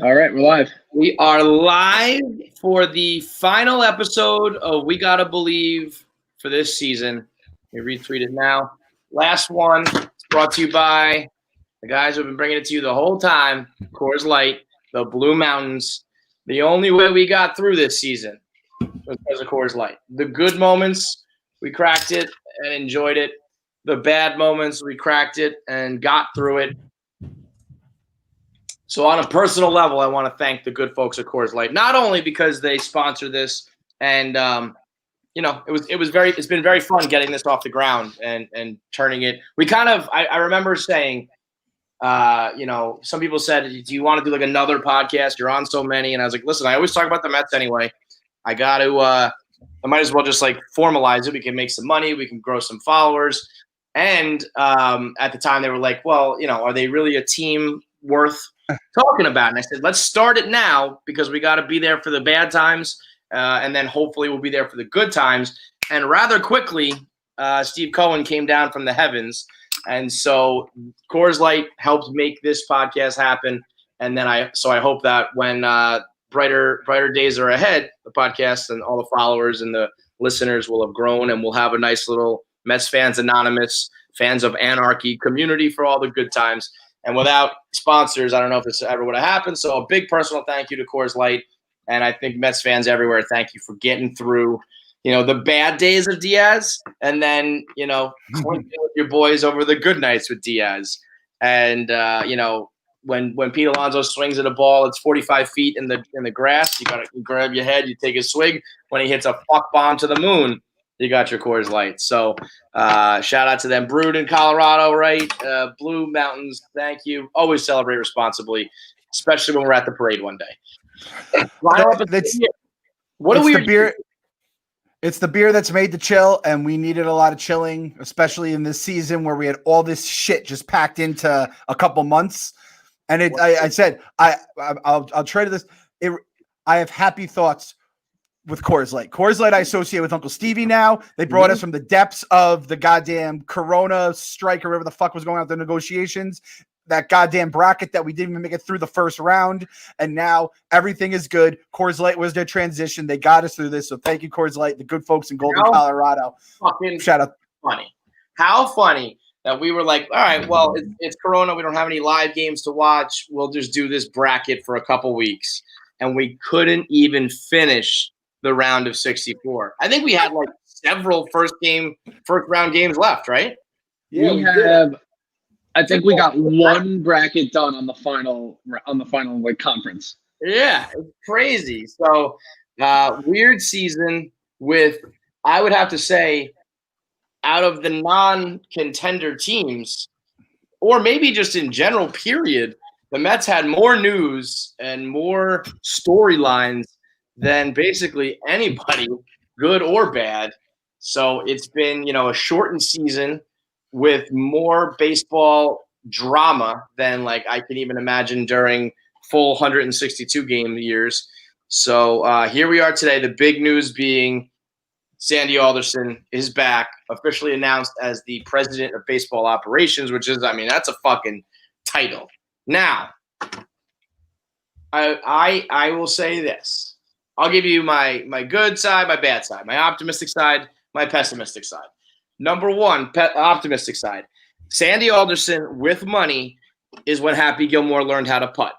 All right, we're live. We are live for the final episode of We Gotta Believe for this season. We retweet it now. Last one. It's brought to you by the guys who have been bringing it to you the whole time. Coors Light, the Blue Mountains. The only way we got through this season was because of Coors Light. The good moments, we cracked it and enjoyed it. The bad moments, we cracked it and got through it. So on a personal level, I want to thank the good folks at Coors Light, not only because they sponsor this, and it's been very fun getting this off the ground and turning it. We kind of I remember saying, some people said, do you want to do like another podcast? You're on so many, and I was like, listen, I always talk about the Mets anyway. I got to I might as well just like formalize it. We can make some money. We can grow some followers. And at the time, they were like, well, are they really a team worth talking about? And I said, let's start it now because we got to be there for the bad times, and then hopefully we'll be there for the good times. And rather quickly, Steve Cohen came down from the heavens, and so Coors Light helped make this podcast happen. And then I hope that when brighter days are ahead, the podcast and all the followers and the listeners will have grown, and we'll have a nice little Mets Fans Anonymous, Fans of Anarchy community for all the good times. And without sponsors, I don't know if this ever would have happened. So a big personal thank you to Coors Light. And I think Mets fans everywhere, thank you for getting through, the bad days of Diaz, and then, clinking with your boys over the good nights with Diaz. And, when Pete Alonso swings at a ball, it's 45 feet in the grass. You got to grab your head, you take a swig. When he hits a fuck bomb to the moon, you got your Coors Light. So shout out to them. Brewed in Colorado, right? Blue Mountains, thank you. Always celebrate responsibly, especially when we're at the parade one day. It's the beer that's made to chill, and we needed a lot of chilling, especially in this season where we had all this shit just packed into a couple months. And I said, I'll trade this. I have happy thoughts with Coors Light. Coors Light I associate with Uncle Stevie now. They brought us from the depths of the goddamn Corona strike or whatever the fuck was going on with the negotiations, that goddamn bracket that we didn't even make it through the first round. And now everything is good. Coors Light was their transition. They got us through this. So thank you, Coors Light, the good folks in Golden, Colorado. Shout out. Funny. How funny that we were like, all right, well, it's Corona. We don't have any live games to watch. We'll just do this bracket for a couple weeks. And we couldn't even finish the round of 64. I think we had like several first round games left, right? Yeah, I think we got one bracket done on the final like conference. Yeah, it's crazy. So weird season with, I would have to say, out of the non-contender teams, or maybe just in general, period, the Mets had more news and more storylines than basically anybody, good or bad. So it's been, a shortened season with more baseball drama than like I can even imagine during full 162 game years. So here we are today. The big news being Sandy Alderson is back, officially announced as the president of baseball operations, which is, that's a fucking title. Now, I will say this. I'll give you my good side, my bad side, my optimistic side, my pessimistic side. Number one, optimistic side. Sandy Alderson with money is when Happy Gilmore learned how to putt.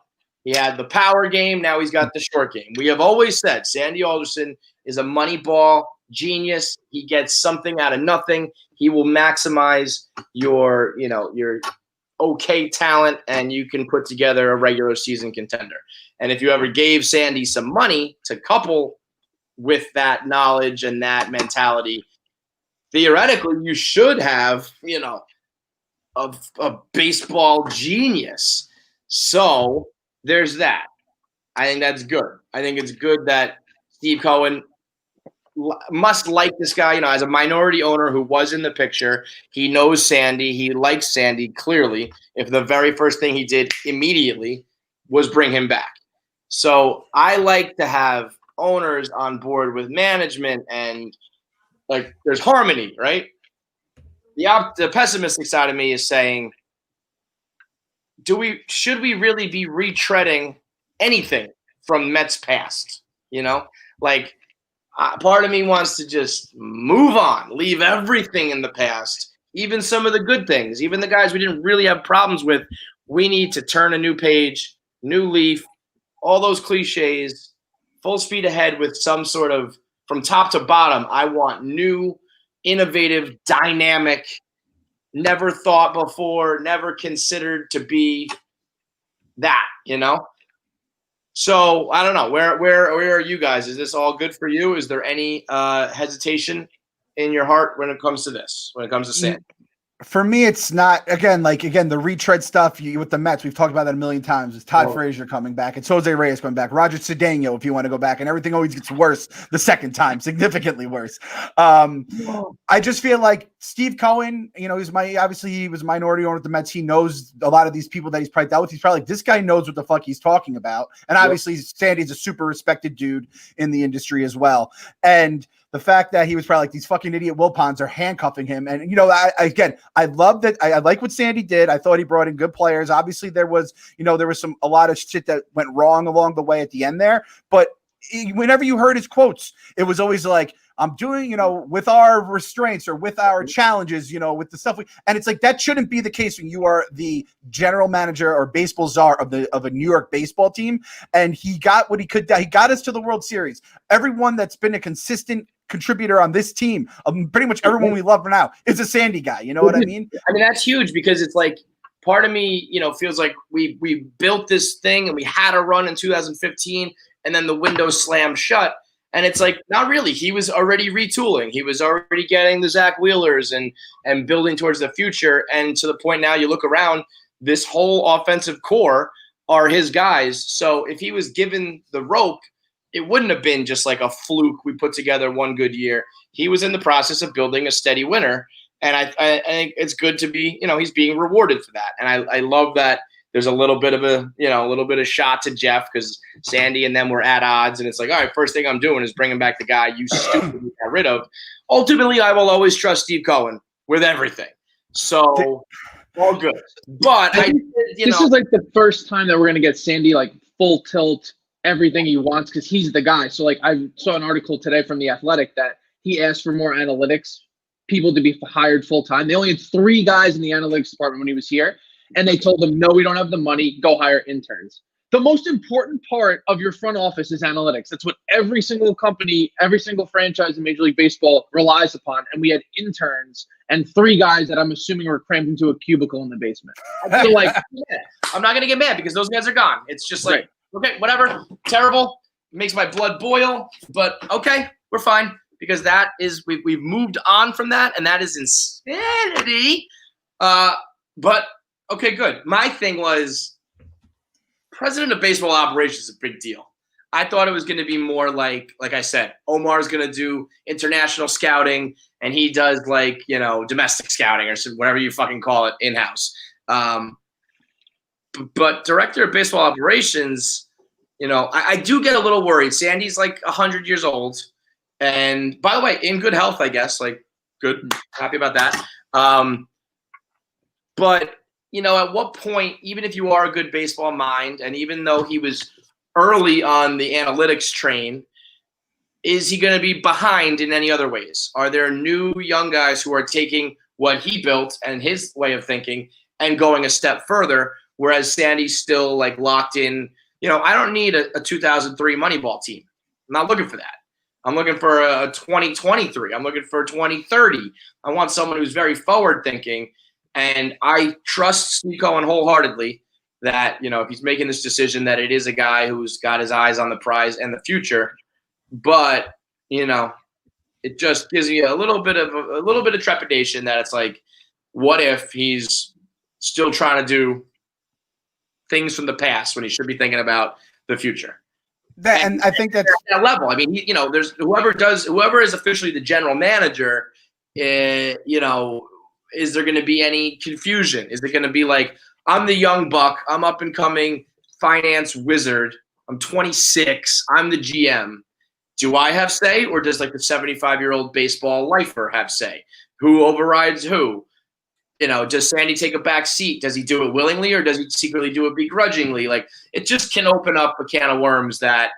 He had the power game. Now he's got the short game. We have always said Sandy Alderson is a money ball genius. He gets something out of nothing. He will maximize your okay talent, and you can put together a regular season contender. And if you ever gave Sandy some money to couple with that knowledge and that mentality, theoretically, you should have, a baseball genius. So there's that. I think that's good. I think it's good that Steve Cohen must like this guy, as a minority owner who was in the picture. He knows Sandy. He likes Sandy, clearly, if the very first thing he did immediately was bring him back. So I like to have owners on board with management, and like there's harmony, right? The pessimistic side of me is saying, should we really be retreading anything from Mets past. You know, like part of me wants to just move on, leave everything in the past, even some of the good things, even the guys we didn't really have problems with. We need to turn a new page, new leaf, all those cliches, full speed ahead with some sort of, from top to bottom, I want new, innovative, dynamic, never thought before, never considered to be that, you know? So I don't know. Where are you guys? Is this all good for you? Is there any hesitation in your heart when it comes to this? When it comes to Sandy? For me, it's not, again, the retread stuff with the Mets. We've talked about that a million times. It's Todd Frazier coming back. It's Jose Reyes coming back. Roger Cedeno, if you want to go back. And everything always gets worse the second time, significantly worse. I just feel like Steve Cohen, he was minority owner at the Mets. He knows a lot of these people that he's probably dealt with. He's probably like, this guy knows what the fuck he's talking about. And obviously, Sandy's a super respected dude in the industry as well. And the fact that he was probably like, these fucking idiot Wilpons are handcuffing him. And, I love that. I like what Sandy did. I thought he brought in good players. Obviously, there was a lot of shit that went wrong along the way at the end there. But whenever you heard his quotes, it was always like, I'm doing, with our restraints or with our challenges, with the stuff. And it's like, that shouldn't be the case when you are the general manager or baseball czar of a New York baseball team. And he got what he could. He got us to the World Series. Everyone that's been a consistent contributor on this team, pretty much everyone we love now, is a Sandy guy. You know what I mean? I mean, that's huge because it's like, part of me, feels like we built this thing and we had a run in 2015 and then the window slammed shut. And it's like, not really. He was already retooling. He was already getting the Zach Wheelers and building towards the future. And to the point now, you look around, this whole offensive core are his guys. So if he was given the rope, it wouldn't have been just like a fluke. We put together one good year. He was in the process of building a steady winner. And I think it's good to be, he's being rewarded for that. And I love that there's a little bit of shot to Jeff because Sandy and them were at odds. And it's like, all right, first thing I'm doing is bringing back the guy you stupidly got rid of. Ultimately, I will always trust Steve Cohen with everything. So all good. But this is like the first time that we're going to get Sandy like full tilt, everything he wants because he's the guy. So like I saw an article today from The Athletic that he asked for more analytics people to be hired full time. They only had 3 guys in the analytics department when he was here. And they told them, no, we don't have the money. Go hire interns. The most important part of your front office is analytics. That's what every single company, every single franchise in Major League Baseball relies upon. And we had interns and 3 guys that I'm assuming were crammed into a cubicle in the basement. So like, I'm not going to get mad because those guys are gone. It's just like, okay, whatever. Terrible. It makes my blood boil. But okay, we're fine because that is, we've moved on from that. And that is insanity. But okay, good. My thing was president of baseball operations is a big deal. I thought it was going to be more like I said, Omar's going to do international scouting and he does domestic scouting or whatever you fucking call it in-house. But director of baseball operations, I do get a little worried. Sandy's like 100 years old. And by the way, in good health, I guess, good, happy about that. But at what point, even if you are a good baseball mind, and even though he was early on the analytics train, is he going to be behind in any other ways? Are there new young guys who are taking what he built and his way of thinking and going a step further, whereas Sandy's still locked in? I don't need a 2003 Moneyball team. I'm not looking for that. I'm looking for a 2023. I'm looking for 2030. I want someone who's very forward thinking. And I trust Steve Cohen wholeheartedly that, if he's making this decision, that it is a guy who's got his eyes on the prize and the future. But, it just gives me a little bit of trepidation that it's like, what if he's still trying to do things from the past when he should be thinking about the future? And I think that's at a level. I mean, there's whoever is officially the general manager, is there going to be any confusion? Is it going to be like, I'm the young buck, I'm up and coming finance wizard, I'm 26, I'm the GM. Do I have say, or does the 75-year-old baseball lifer have say? Who overrides who? does Sandy take a back seat? Does he do it willingly or does he secretly do it begrudgingly? Like, it just can open up a can of worms that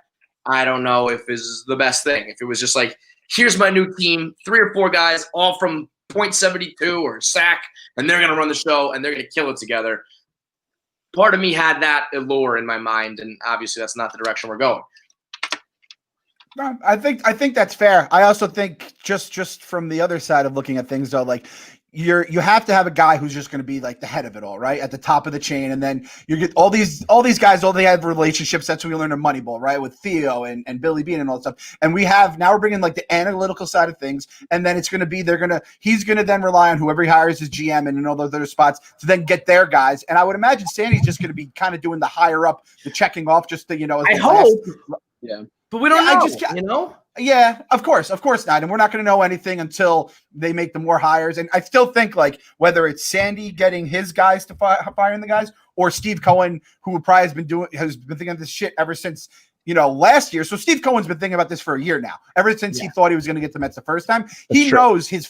I don't know if is the best thing. If it was just like, here's my new team, 3 or 4 guys, all from .72 or sack, and they're going to run the show and they're going to kill it together. Part of me had that allure in my mind, and obviously that's not the direction we're going. No, I think that's fair. I also think just from the other side of looking at things, though, like you have to have a guy who's just going to be like the head of it all, right, at the top of the chain, and then you get all these guys, all they have relationships. That's what we learned in Moneyball, right, with Theo and Billy Bean and all that stuff. And we're bringing like the analytical side of things, and then it's going to be he's going to then rely on whoever he hires his GM and in all those other spots to then get their guys. And I would imagine Sandy's just going to be kind of doing the higher up, the checking off, just to I hope. Yeah. But we don't know, Yeah, of course not. And we're not going to know anything until they make the more hires. And I still think, like, whether it's Sandy getting his guys to firing the guys, or Steve Cohen, who probably has been thinking of this shit ever since, last year. So Steve Cohen's been thinking about this for a year now, ever since he thought he was going to get the Mets the first time. He knows his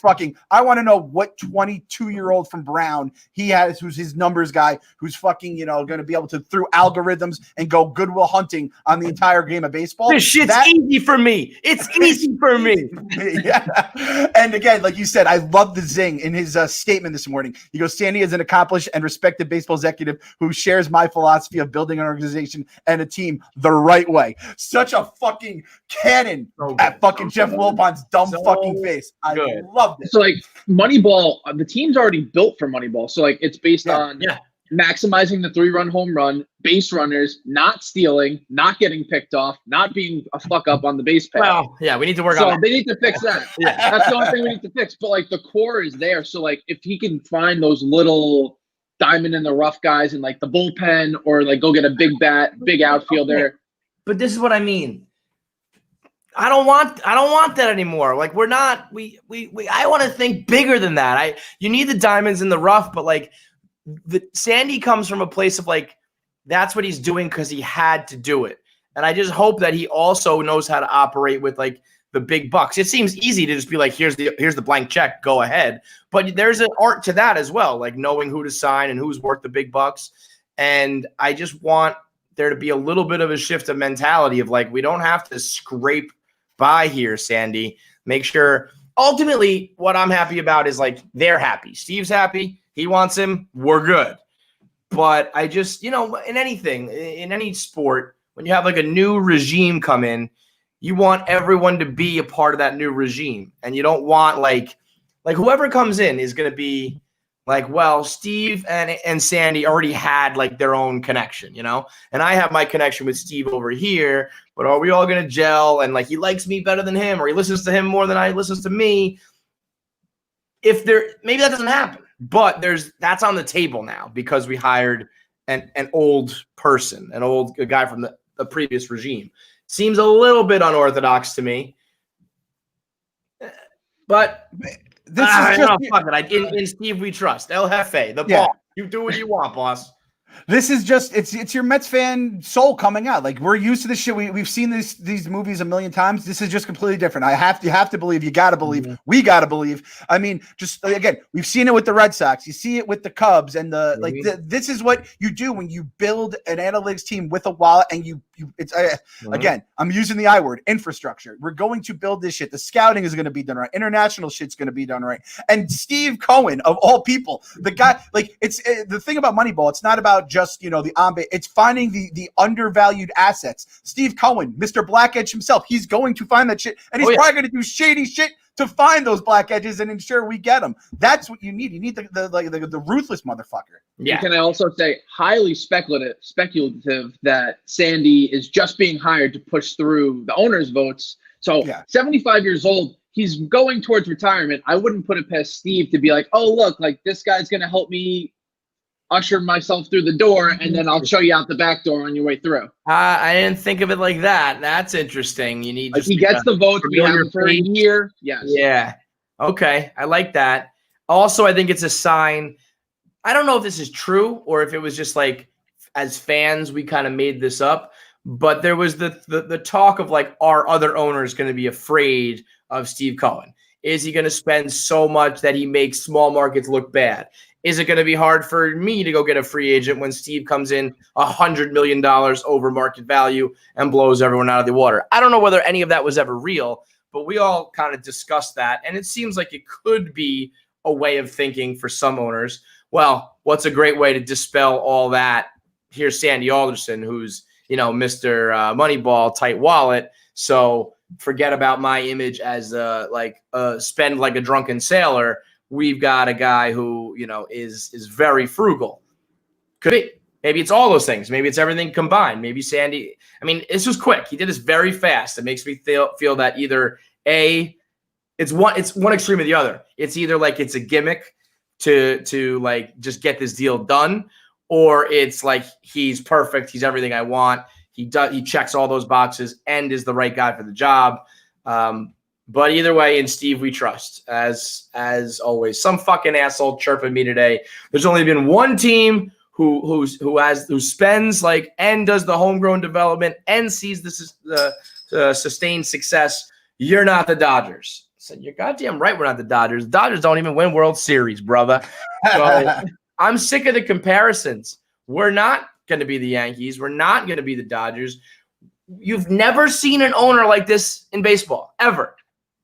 I want to know what 22-year-old from Brown he has, who's his numbers guy, who's fucking, going to be able to, through algorithms, and go Goodwill Hunting on the entire game of baseball. This shit's easy for me. It's easy for me. Yeah. And again, like you said, I love the zing in his statement this morning. He goes, Sandy is an accomplished and respected baseball executive who shares my philosophy of building an organization and a team the right way. Such a fucking cannon at fucking Jeff Wilpon's dumb fucking face. I loved it. So, like, Moneyball, the team's already built for Moneyball. So, like, it's based on maximizing the 3-run home run, base runners, not stealing, not getting picked off, not being a fuck up on the base pass. Well, yeah, we need to work on that. So they need to fix that. That's the only thing we need to fix. But, like, the core is there. So, like, if he can find those little diamond in the rough guys in, like, the bullpen, or, like, go get a big outfielder. But this is what I mean. I don't want that anymore. Like, we're not. I want to think bigger than that. You need the diamonds in the rough, but like, Sandy comes from a place of like, that's what he's doing because he had to do it. And I just hope that he also knows how to operate with like the big bucks. It seems easy to just be like, here's the blank check, go ahead. But there's an art to that as well, like knowing who to sign and who's worth the big bucks. And I just want there to be a little bit of a shift of mentality of like, we don't have to scrape by here, Sandy. Make sure ultimately what I'm happy about is like, they're happy. Steve's happy. He wants him. We're good. But I just, in anything, in any sport, when you have like a new regime come in, you want everyone to be a part of that new regime. And you don't want like whoever comes in is going to be like, well, Steve and Sandy already had like their own connection, and I have my connection with Steve over here, but are we all going to gel? And like, he likes me better than him, or he listens to him more than I listens to me. Maybe that doesn't happen, but that's on the table now because we hired an old person, a guy from the previous regime. Seems a little bit unorthodox to me, but this is just fuck it. In Steve we trust. El Jefe, the ball. You do what you want, boss. This is just it's your Mets fan soul coming out. Like, we're used to this shit. We've seen these movies a million times. This is just completely different. You have to believe. You got to believe. Mm-hmm. We got to believe. I mean, just again, we've seen it with the Red Sox. You see it with the Cubs, and this is what you do when you build an analytics team with a wallet, and again, I'm using the I word, infrastructure. We're going to build this shit. The scouting is going to be done right. International shit's going to be done right. And Steve Cohen, of all people, the guy, like, it's the thing about Moneyball. It's not about just, the on-base. It's finding the undervalued assets. Steve Cohen, Mr. Black Edge himself, he's going to find that shit, and he's probably going to do shady shit to find those black edges and ensure we get them. That's what you need. You need the ruthless motherfucker. Yeah. Can I also say highly speculative that Sandy is just being hired to push through the owners' votes. So 75 years old, he's going towards retirement. I wouldn't put it past Steve to be like, oh, look, like, this guy's going to help me usher myself through the door, and then I'll show you out the back door on your way through. I didn't think of it like that. That's interesting. You need he gets the votes. We have him for a year. Yes. Yeah. Okay. I like that. Also, I think it's a sign. I don't know if this is true or if it was just like, as fans, we kind of made this up, but there was the talk of like, are other owners going to be afraid of Steve Cohen? Is he going to spend so much that he makes small markets look bad? is it going to be hard for me to go get a free agent when Steve comes in $100 million over market value and blows everyone out of the water? I don't know whether any of that was ever real, but we all kind of discussed that. And it seems like it could be a way of thinking for some owners. Well, what's a great way to dispel all that? Here's Sandy Alderson, who's, Mr. Moneyball, tight wallet. So forget about my image as spend like a drunken sailor. We've got a guy who, is very frugal. Could be. Maybe it's all those things. Maybe it's everything combined. Maybe Sandy. I mean, this was quick. He did this very fast. It makes me feel that either it's one extreme or the other. It's either like it's a gimmick to like just get this deal done, or it's like he's perfect. He's everything I want. He checks all those boxes and is the right guy for the job. But either way, in Steve we trust, as always. Some fucking asshole chirping me today. There's only been one team who spends like and does the homegrown development and sees the sustained success. You're not the Dodgers. I said, you're goddamn right we're not the Dodgers. The Dodgers don't even win World Series, brother. So I'm sick of the comparisons. We're not going to be the Yankees. We're not going to be the Dodgers. You've never seen an owner like this in baseball, ever.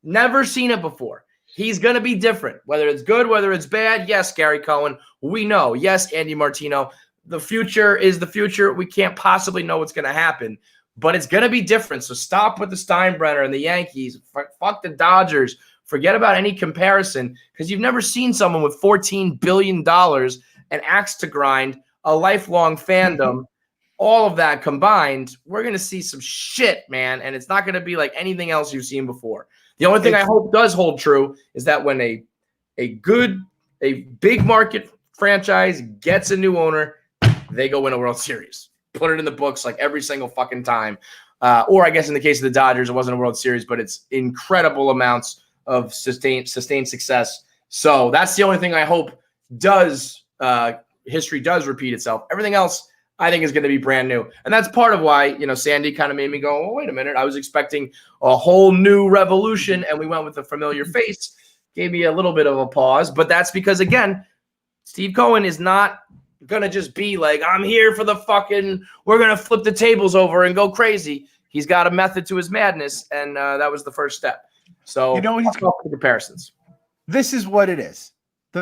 Never seen it before. He's going to be different, whether it's good, whether it's bad. Yes, Gary Cohen, we know. Yes, Andy Martino. The future is the future. We can't possibly know what's going to happen, but it's going to be different. So stop with the Steinbrenner and the Yankees. Fuck the Dodgers. Forget about any comparison, because you've never seen someone with $14 billion, an axe to grind, a lifelong fandom, all of that combined. We're going to see some shit, man, and it's not going to be like anything else you've seen before. The only thing I hope does hold true is that when a big market franchise gets a new owner, they go win a World Series. Put it in the books like every single fucking time. Or I guess in the case of the Dodgers, it wasn't a World Series, but it's incredible amounts of sustained success. So that's the only thing I hope history does repeat itself. Everything else I think is going to be brand new. And that's part of why, Sandy kind of made me go, oh, wait a minute. I was expecting a whole new revolution, and we went with a familiar face. Gave me a little bit of a pause. But that's because, again, Steve Cohen is not going to just be like, I'm here for we're going to flip the tables over and go crazy. He's got a method to his madness, and that was the first step. So, he's going to comparisons. This is what it is.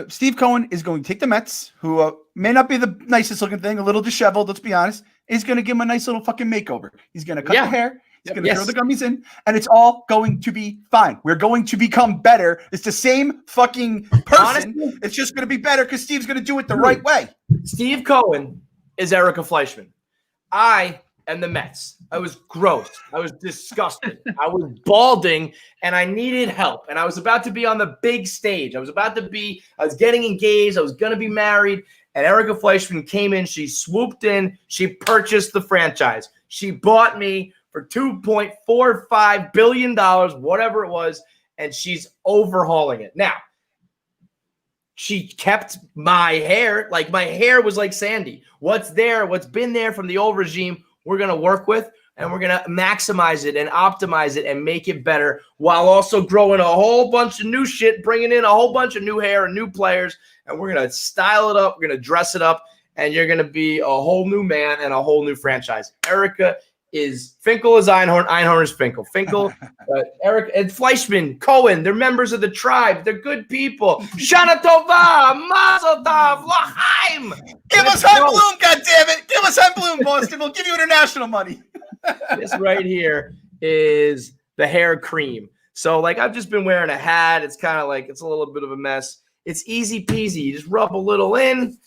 Steve Cohen is going to take the Mets, who may not be the nicest looking thing, a little disheveled, let's be honest. He's going to give him a nice little fucking makeover. He's going to cut the hair. He's going to throw the gummies in, and it's all going to be fine. We're going to become better. It's the same fucking person. Honestly, it's just going to be better because Steve's going to do it the right way. Steve Cohen is Erica Fleischman. I am the Mets. I was gross. I was disgusted. I was balding, and I needed help. And I was about to be on the big stage. I was getting engaged. I was going to be married. And Erica Fleischman came in. She swooped in. She purchased the franchise. She bought me for $2.45 billion, whatever it was, and she's overhauling it. Now, she kept my hair. Like, my hair was like Sandy. What's been there from the old regime, we're going to work with, and we're going to maximize it and optimize it and make it better while also growing a whole bunch of new shit, bringing in a whole bunch of new hair and new players, and we're going to style it up. We're going to dress it up, and you're going to be a whole new man and a whole new franchise. Erica is Finkel is Einhorn. Einhorn is Finkel. Finkel, Eric and Fleischman, Cohen. They're members of the tribe. They're good people. Shana Tova, Mazel Tov, L'chaim. Give us Heim Bloom, goddammit. Give us Heim Bloom, Boston. We'll give you international money. This right here is the hair cream. So, like, I've just been wearing a hat. It's kind of like, it's a little bit of a mess. It's easy peasy. You just rub a little in.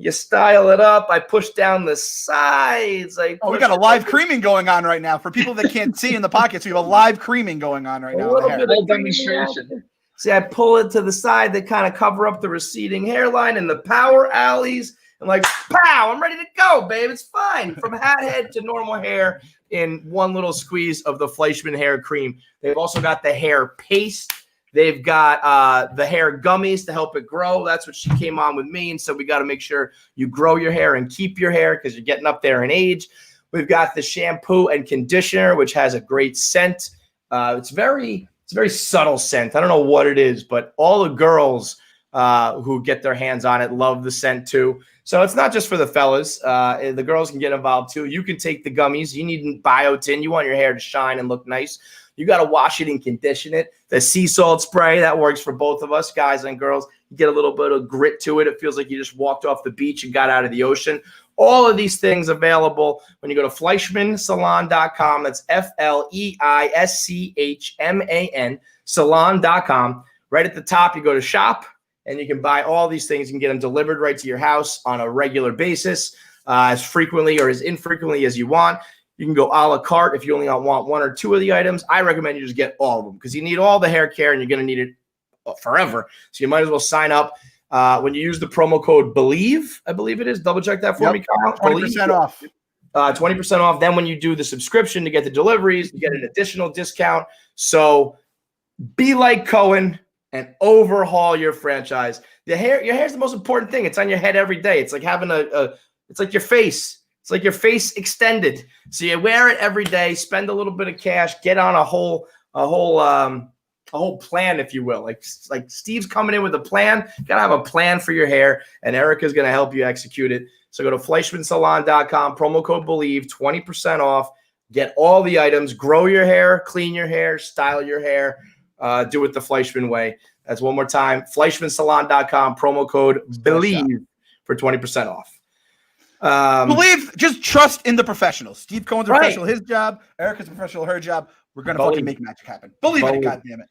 You style it up. I push down the sides. We got a live creaming going on right now. For people that can't see in the pockets, we have a live creaming going on right now. A little bit of demonstration. See, I pull it to the side. They kind of cover up the receding hairline and the power alleys. And like, pow, I'm ready to go, babe. It's fine. From hat head to normal hair in one little squeeze of the Fleischman hair cream. They've also got the hair paste. They've got the hair gummies to help it grow. That's what she came on with me. And so we got to make sure you grow your hair and keep your hair because you're getting up there in age. We've got the shampoo and conditioner, which has a great scent. It's a very subtle scent. I don't know what it is, but all the girls who get their hands on it. Love the scent too. So it's not just for the fellas. The girls can get involved too. You can take the gummies. You need biotin. You want your hair to shine and look nice. You got to wash it and condition it. The sea salt spray, that works for both of us, guys and girls. You get a little bit of grit to it. It feels like you just walked off the beach and got out of the ocean. All of these things available when you go to FleischmannSalon.com. That's FleischMann, salon.com. Right at the top, you go to shop, and you can buy all these things. You can get them delivered right to your house on a regular basis, as frequently or as infrequently as you want. You can go a la carte if you only want one or two of the items. I recommend you just get all of them because you need all the hair care and you're going to need it forever. So you might as well sign up. When you use the promo code BELIEVE, I believe it is. Double check that for me, Kyle. 20% off. 20% off. Then when you do the subscription to get the deliveries, you get an additional discount. So be like Cohen and overhaul your franchise. Your hair is the most important thing. It's on your head every day. It's like having it's like your face. It's like your face extended. So you wear it every day, spend a little bit of cash, get on a whole plan, if you will. Like Steve's coming in with a plan. You gotta have a plan for your hair, and Erica's gonna help you execute it. So go to FleischmannSalon.com, promo code BELIEVE, 20% off. Get all the items, grow your hair, clean your hair, style your hair, do it the Fleischmann way. That's one more time, FleischmannSalon.com, promo code BELIEVE for 20% off. Believe, just trust in the professionals. Steve Cohen's a professional, his job. Erica's a professional, her job. We're gonna fucking make magic happen. Believe in it, goddammit.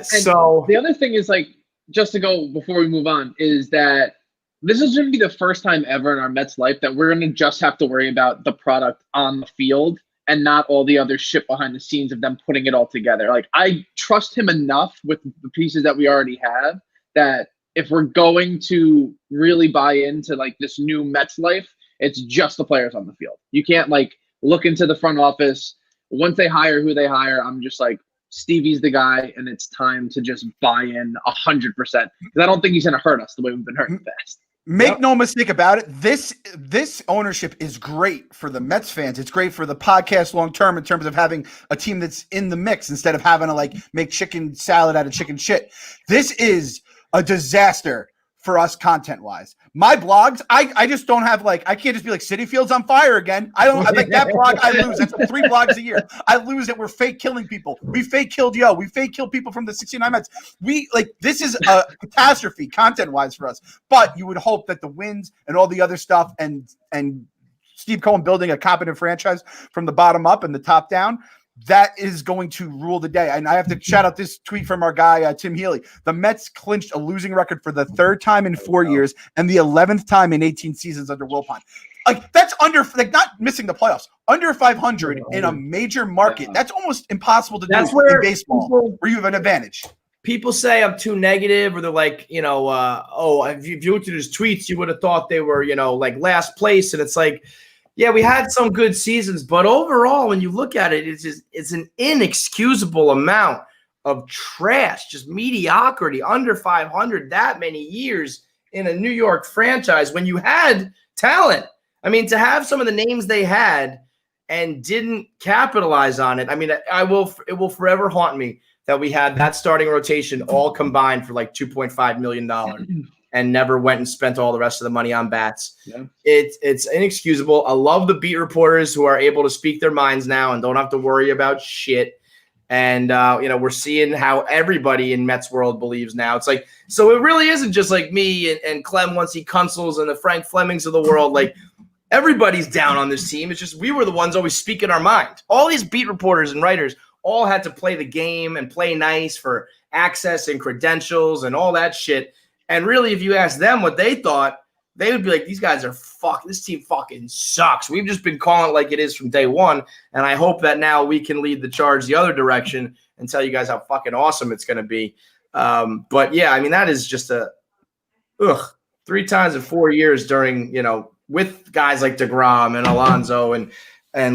So the other thing is, like, just to go before we move on, is that this is going to be the first time ever in our Mets life that we're going to just have to worry about the product on the field and not all the other shit behind the scenes of them putting it all together. Like, I trust him enough with the pieces that we already have that if we're going to really buy into like this new Mets life, it's just the players on the field. You can't like look into the front office. Once they hire who they hire, I'm just like, Stevie's the guy, and it's time to just buy in 100%. Because I don't think he's going to hurt us the way we've been hurting fast. Make no mistake about it. This ownership is great for the Mets fans. It's great for the podcast long term in terms of having a team that's in the mix instead of having to like make chicken salad out of chicken shit. This is a disaster for us content wise. My blogs, I just don't have like, I can't just be like City Field's on fire again. I like that blog. I lose. That's 3 blogs a year. I lose it. We're fake killing people. We fake killed Yo. We fake kill people from the 69 Mets. We like, this is a catastrophe content wise for us, but you would hope that the wins and all the other stuff and Steve Cohen building a competent franchise from the bottom up and the top down, that is going to rule the day. And I have to shout out this tweet from our guy, Tim Healy. The Mets clinched a losing record for the 3rd time in 4 years and the 11th time in 18 seasons under Wilpon. Like, that's not missing the playoffs. Under 500 in a major market. That's almost impossible to do in baseball where you have an advantage. People say I'm too negative, or they're like, if you looked at his tweets, you would have thought they were, like last place. And it's like, yeah, we had some good seasons, but overall, when you look at it, it's an inexcusable amount of trash, just mediocrity, under 500 that many years in a New York franchise when you had talent. I mean, to have some of the names they had and didn't capitalize on it. I mean, it will forever haunt me that we had that starting rotation all combined for like $2.5 million. And never went and spent all the rest of the money on bats. Yeah. It's inexcusable. I love the beat reporters who are able to speak their minds now and don't have to worry about shit. And, we're seeing how everybody in Mets world believes now. It's like, so it really isn't just like me and Clem once he Kunzels and the Frank Flemings of the world. Like, everybody's down on this team. It's just we were the ones always speaking our mind. All these beat reporters and writers all had to play the game and play nice for access and credentials and all that shit. And really, if you ask them what they thought, they would be like, these guys are this team fucking sucks. We've just been calling it like it is from day one. And I hope that now we can lead the charge the other direction and tell you guys how fucking awesome it's going to be. But yeah, I mean, that is just 3 times in 4 years during, with guys like DeGrom and Alonso and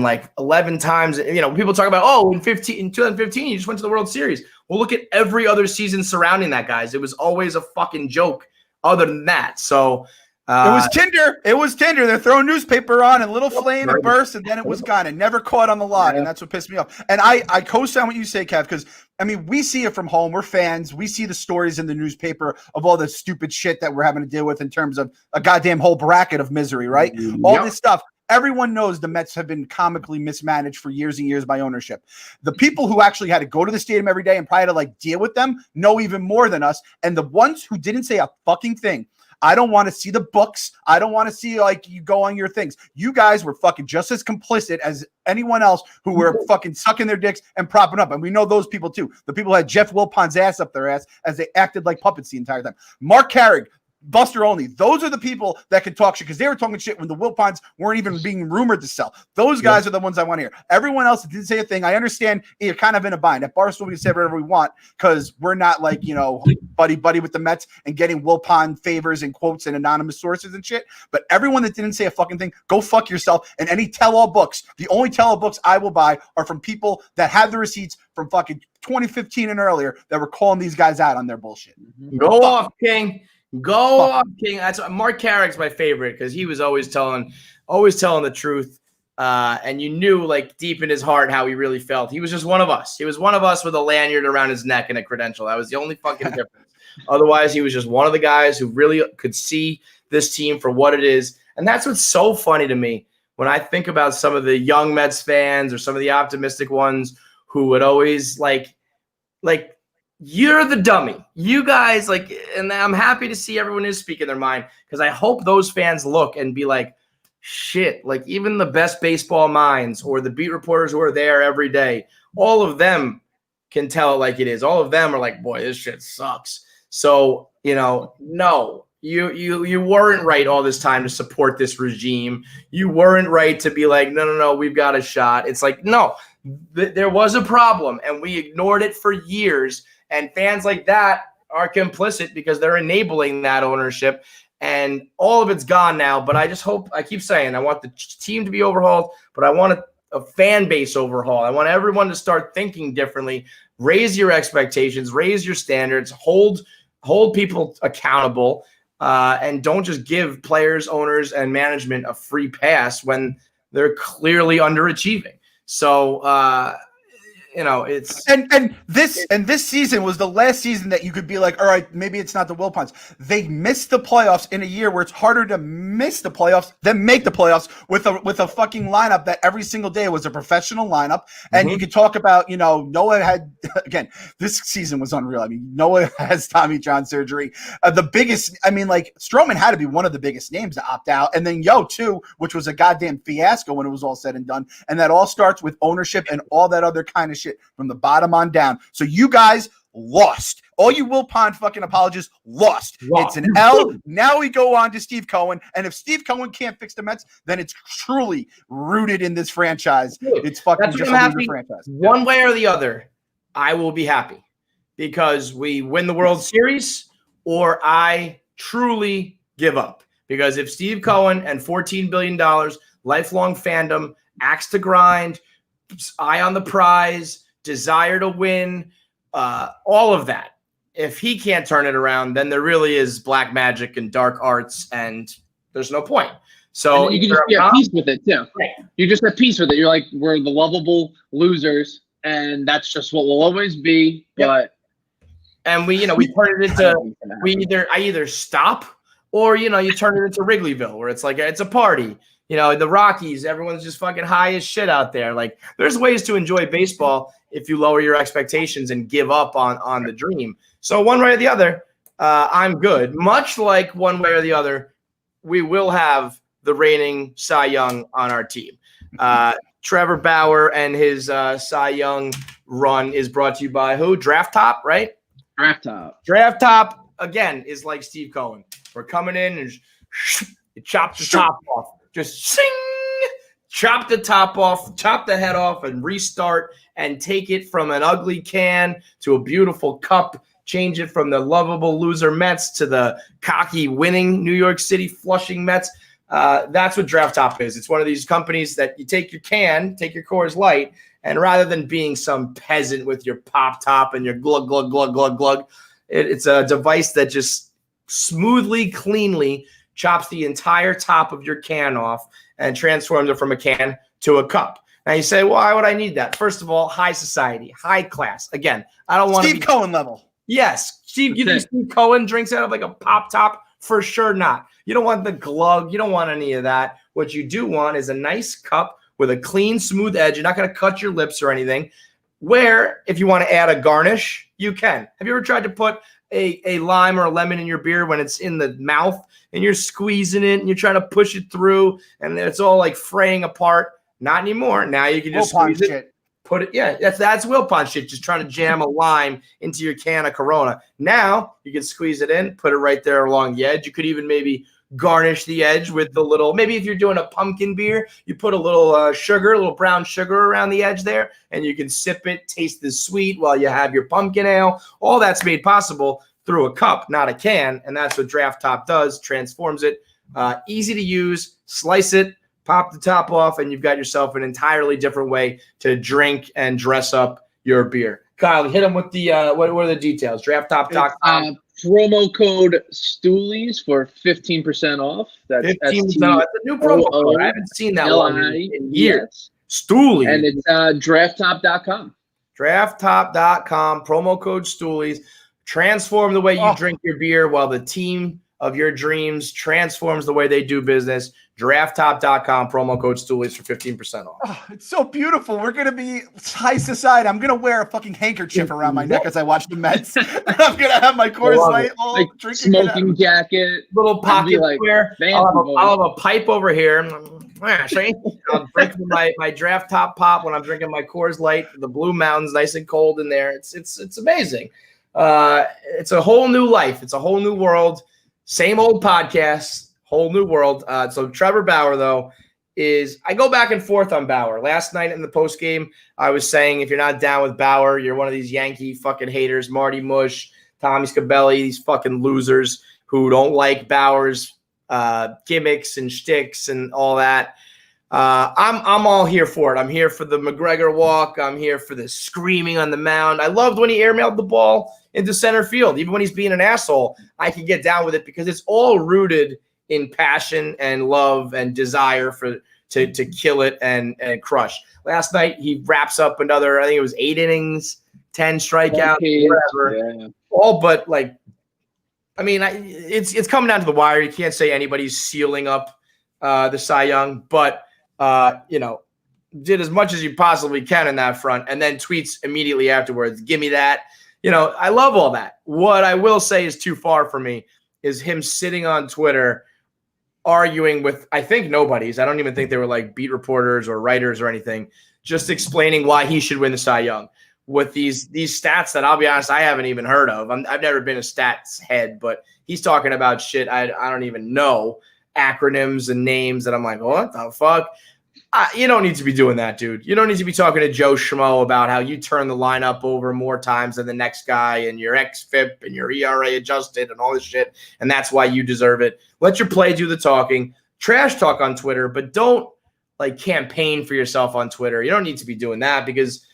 like 11 times, people talk about, in 2015, you just went to the World Series. Well, look at every other season surrounding that, guys. It was always a fucking joke other than that. So It was Tinder. It was Tinder. They're throwing newspaper on and little flame and burst, and then it was gone. It never caught on the log, and that's what pissed me off. And I co-sign what you say, Kev, because I mean, we see it from home. We're fans. We see the stories in the newspaper of all the stupid shit that we're having to deal with in terms of a goddamn whole bracket of misery, right? All this stuff. Everyone knows the Mets have been comically mismanaged for years and years by ownership. The people who actually had to go to the stadium every day and probably had to like deal with them know even more than us. And the ones who didn't say a fucking thing. I don't want to see the books. I don't want to see like you go on your things. You guys were fucking just as complicit as anyone else who were fucking sucking their dicks and propping up. And we know those people too. The people who had Jeff Wilpon's ass up their ass as they acted like puppets the entire time. Mark Carrick, Buster Olney. Those are the people that can talk shit because they were talking shit when the Wilpons weren't even being rumored to sell. Those guys are the ones I want to hear. Everyone else didn't say a thing. I understand you're kind of in a bind. At Barstool, we can say whatever we want because we're not like, you know, buddy with the Mets and getting Wilpon favors and quotes and anonymous sources and shit. But everyone that didn't say a fucking thing, go fuck yourself. And any tell-all books, the only tell-all books I will buy are from people that have the receipts from fucking 2015 and earlier that were calling these guys out on their bullshit. Go off, King. Go up, King. That's Mark Carrick's my favorite because he was always telling the truth. And you knew like deep in his heart how he really felt. He was just one of us. He was one of us with a lanyard around his neck and a credential. That was the only fucking difference. Otherwise, he was just one of the guys who really could see this team for what it is. And that's what's so funny to me when I think about some of the young Mets fans or some of the optimistic ones who would always like you're the dummy. You guys like, and I'm happy to see everyone is speaking their mind because I hope those fans look and be like, shit, like even the best baseball minds or the beat reporters who are there every day, all of them can tell it like it is. All of them are like, boy, this shit sucks. So, you know, no, you weren't right all this time to support this regime. You weren't right to be like, no, we've got a shot. It's like, no, there was a problem and we ignored it for years. And fans like that are complicit because they're enabling that ownership. And all of it's gone now. But I just hope, I keep saying, I want the team to be overhauled, but I want a fan base overhaul. I want everyone to start thinking differently, raise your expectations, raise your standards, hold people accountable, and don't just give players, owners, and management a free pass when they're clearly underachieving. So, you know, it's and this season was the last season that you could be like, all right, maybe it's not the Wilpons. They missed the playoffs in a year where it's harder to miss the playoffs than make the playoffs with a fucking lineup that every single day was a professional lineup. And you could talk about, you know, Noah had again, this season was unreal. I mean, Noah has Tommy John surgery. The biggest, I mean, like Stroman had to be one of the biggest names to opt out, and then Yo too, which was a goddamn fiasco when it was all said and done. And that all starts with ownership and all that other kind of shit from the bottom on down. So you guys lost. All you Wilpon fucking apologists lost. It's an L. Now we go on to Steve Cohen. And if Steve Cohen can't fix the Mets, then it's truly rooted in this franchise. It's fucking just a loser franchise. One way or the other, I will be happy because we win the World Series or I truly give up. Because if Steve Cohen and $14 billion, lifelong fandom, axe to grind, eye on the prize, desire to win, all of that. If he can't turn it around, then there really is black magic and dark arts, and there's no point. So you can just be at peace with it too. Right. You're just at peace with it. You're like, we're the lovable losers, and that's just what we'll always be. But and we turn it into I either stop or you turn it into Wrigleyville, where it's like it's a party. The Rockies, everyone's just fucking high as shit out there. Like, there's ways to enjoy baseball if you lower your expectations and give up on the dream. So one way or the other, I'm good. Much like one way or the other, we will have the reigning Cy Young on our team. Trevor Bauer and his Cy Young run is brought to you by who? Draft Top, right? Draft Top, again, is like Steve Cohen. We're coming in and you chop the top off. Just sing, chop the top off, chop the head off, and restart and take it from an ugly can to a beautiful cup. Change it from the lovable loser Mets to the cocky winning New York City Flushing Mets. That's what Draft Top is. It's one of these companies that you take your Coors Light, and rather than being some peasant with your pop top and your glug, glug, glug, glug, glug, it's a device that just smoothly, cleanly chops the entire top of your can off and transforms it from a can to a cup. Now you say, why would I need that? First of all, high society, high class. Again, I don't want Steve Cohen level. Yes. Steve, you think Steve Cohen drinks out of like a pop top? For sure not. You don't want the glug. You don't want any of that. What you do want is a nice cup with a clean, smooth edge. You're not going to cut your lips or anything. Where, if you want to add a garnish, you can. Have you ever tried to put a lime or a lemon in your beer when it's in the mouth and you're squeezing it and you're trying to push it through and it's all like fraying apart? Not anymore. Now you can just squeeze it. Put it, yeah, that's Wilpon shit. Just trying to jam a lime into your can of Corona. Now you can squeeze it in, put it right there along the edge. You could even maybe garnish the edge with the little, maybe if you're doing a pumpkin beer, you put a little sugar, a little brown sugar around the edge there, and you can sip it, taste the sweet while you have your pumpkin ale. All that's made possible through a cup, not a can, and that's what Draft Top does, transforms it. Easy to use, slice it, pop the top off, and you've got yourself an entirely different way to drink and dress up your beer. Kyle, hit them with the what are the details? DraftTop.com. Promo code Stoolies for 15% off. That's 15%. That's a new promo code. I haven't seen that one in years. Stoolies. And it's DraftTop.com. DraftTop.com. Promo code Stoolies. Transform the way you drink your beer while the team of your dreams transforms the way they do business. DraftTop.com, promo code Stoolies for 15% off. Oh, it's so beautiful. We're going to be high society. I'm going to wear a fucking handkerchief around my neck as I watch the Mets. And I'm going to have my Coors Light all like drinking smoking jacket. Little pocket square. I'll have a pipe over here. I'll drink my Draft Top pop when I'm drinking my Coors Light. The Blue Mountains, nice and cold in there. It's amazing. It's a whole new life. It's a whole new world. Same old podcast. Whole new world. So Trevor Bauer, though, I go back and forth on Bauer. Last night in the post game, I was saying if you're not down with Bauer, you're one of these Yankee fucking haters, Marty Mush, Tommy Scabelli, these fucking losers who don't like Bauer's gimmicks and shticks and all that. I'm all here for it. I'm here for the McGregor walk. I'm here for the screaming on the mound. I loved when he airmailed the ball into center field. Even when he's being an asshole, I can get down with it because it's all rooted in passion and love and desire to kill it and crush. Last night, he wraps up another, I think it was 8 innings, 10 strikeouts, whatever. Yeah. All but like, I mean, it's coming down to the wire. You can't say anybody's sealing up the Cy Young, but, did as much as you possibly can in that front and then tweets immediately afterwards, give me that. I love all that. What I will say is too far for me is him sitting on Twitter arguing with, I think, nobodies. I don't even think they were like beat reporters or writers or anything, just explaining why he should win the Cy Young with these stats that I'll be honest, I haven't even heard of. I've never been a stats head, but he's talking about shit I don't even know, acronyms and names that I'm like, what the fuck? You don't need to be doing that, dude. You don't need to be talking to Joe Schmo about how you turn the lineup over more times than the next guy and your XFIP and your ERA adjusted and all this shit, and that's why you deserve it. Let your play do the talking. Trash talk on Twitter, but don't campaign for yourself on Twitter. You don't need to be doing that because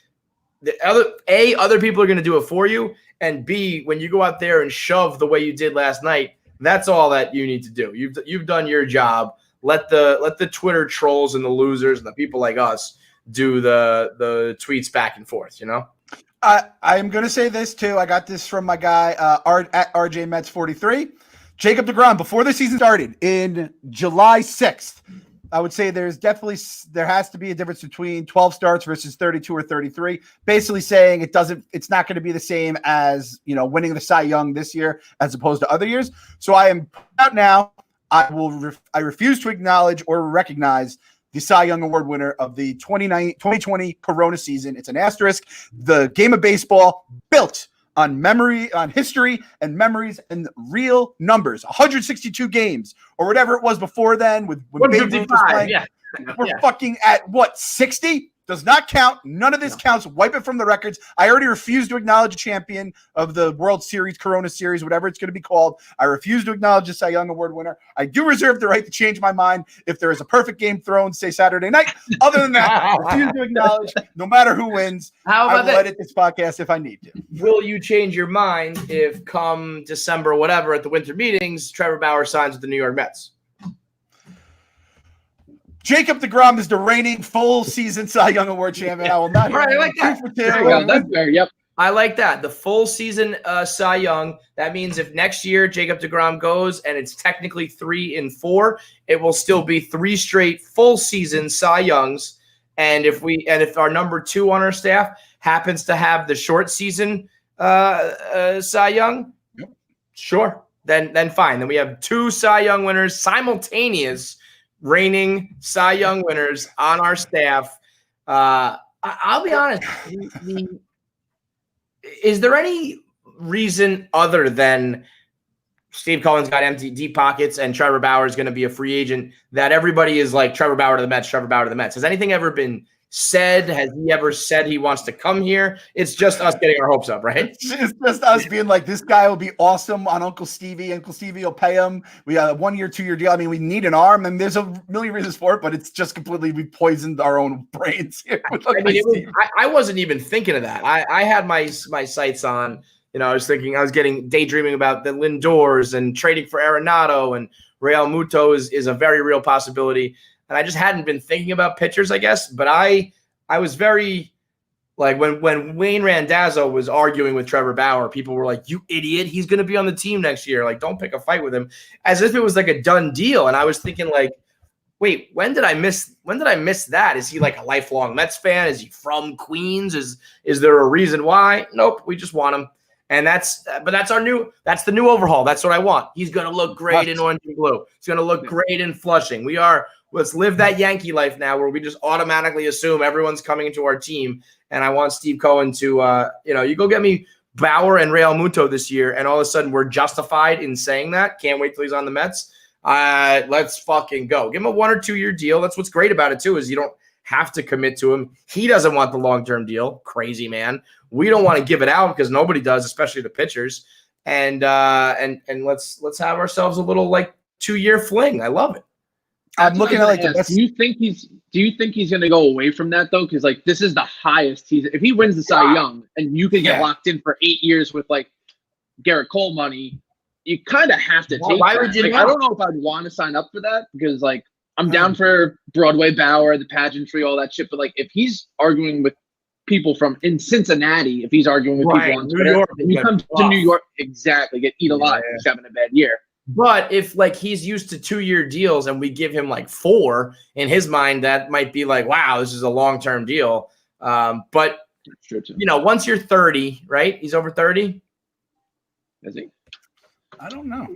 other people are going to do it for you, and B, when you go out there and shove the way you did last night, that's all that you need to do. You've done your job. Let the Twitter trolls and the losers and the people like us do the tweets back and forth, I'm going to say this, too. I got this from my guy at RJ Mets 43. Jacob deGrom, before the season started in July 6th, I would say there has to be a difference between 12 starts versus 32 or 33, basically saying it's not going to be the same as, winning the Cy Young this year as opposed to other years. So I am out now. I refuse to acknowledge or recognize the Cy Young Award winner of the 2020 Corona season. It's an asterisk. The game of baseball built on memory, on history and memories and real numbers. 162 games or whatever it was before then when Babe Ruth was playing. Yeah. We're fucking at what, 60? Does not count. None of this counts. Wipe it from the records. I already refuse to acknowledge a champion of the World Series, Corona Series, whatever it's going to be called. I refuse to acknowledge a Cy Young Award winner. I do reserve the right to change my mind if there is a perfect game thrown, say Saturday night. Other than that, I refuse to acknowledge no matter who wins. How I about will that? edit this podcast if I need to. Will you change your mind if come December or whatever at the winter meetings, Trevor Bauer signs with the New York Mets? Jacob deGrom is the reigning full season Cy Young Award champion. I will not. All right, I like that. 2 for 2. There you go. That's fair. Yep. I like that. The full season Cy Young. That means if next year Jacob deGrom goes and it's technically 3 and 4, it will still be 3 straight full season Cy Youngs. And if our number 2 on our staff happens to have the short season Cy Young, sure, then fine. Then we have 2 Cy Young winners, simultaneous reigning Cy Young winners on our staff. I'll be honest. Is there any reason other than Steve Cohen's got empty deep pockets and Trevor Bauer is going to be a free agent that everybody is like Trevor Bauer to the Mets, Trevor Bauer to the Mets? Has anything ever been said? Has he ever said he wants to come here? It's just us getting our hopes up, right? It's just us being like, this guy will be awesome on Uncle Stevie. Uncle Stevie will pay him. We got a 1 year, 2 year deal. I mean, we need an arm, and there's a million reasons for it, but it's just completely, we poisoned our own brains here. I wasn't even thinking of that. I had my sights on, I was daydreaming about the Lindors and trading for Arenado, and Real Muto is a very real possibility. And I just hadn't been thinking about pitchers, I guess. But I was very like when Wayne Randazzo was arguing with Trevor Bauer, people were like, "You idiot! He's going to be on the team next year. Like, don't pick a fight with him," as if it was like a done deal. And I was thinking, like, wait, when did I miss that? Is he like a lifelong Mets fan? Is he from Queens? Is there a reason why? Nope, we just want him. And that's the new overhaul. That's what I want. He's going to look great in orange and blue. He's going to look great in Flushing. Let's live that Yankee life now where we just automatically assume everyone's coming into our team. And I want Steve Cohen to, you go get me Bauer and Real Muto this year, and all of a sudden we're justified in saying that. Can't wait till he's on the Mets. Let's fucking go. Give him a 1 or 2 year deal. That's what's great about it too, is you don't have to commit to him. He doesn't want the long-term deal. Crazy man. We don't want to give it out because nobody does, especially the pitchers. And let's have ourselves a little like 2 year fling. I love it. I'm looking at like the best. Do you think he's going to go away from that though? Because like this is the highest if he wins the Cy Young and you can get locked in for 8 years with like Garrett Cole money, you kind of have to take. Why would you? I don't know if I'd want to sign up for that because like I'm down for Broadway Bauer, the pageantry, all that shit. But like if he's arguing with people from in Cincinnati, if he's arguing with people on Twitter, when he comes to New York, exactly, get eat alive. He's having a bad year. But if like he's used to 2 year deals and we give him like 4, in his mind, that might be like, wow, this is a long-term deal. But once you're 30, right? He's over 30. Is he? I don't know.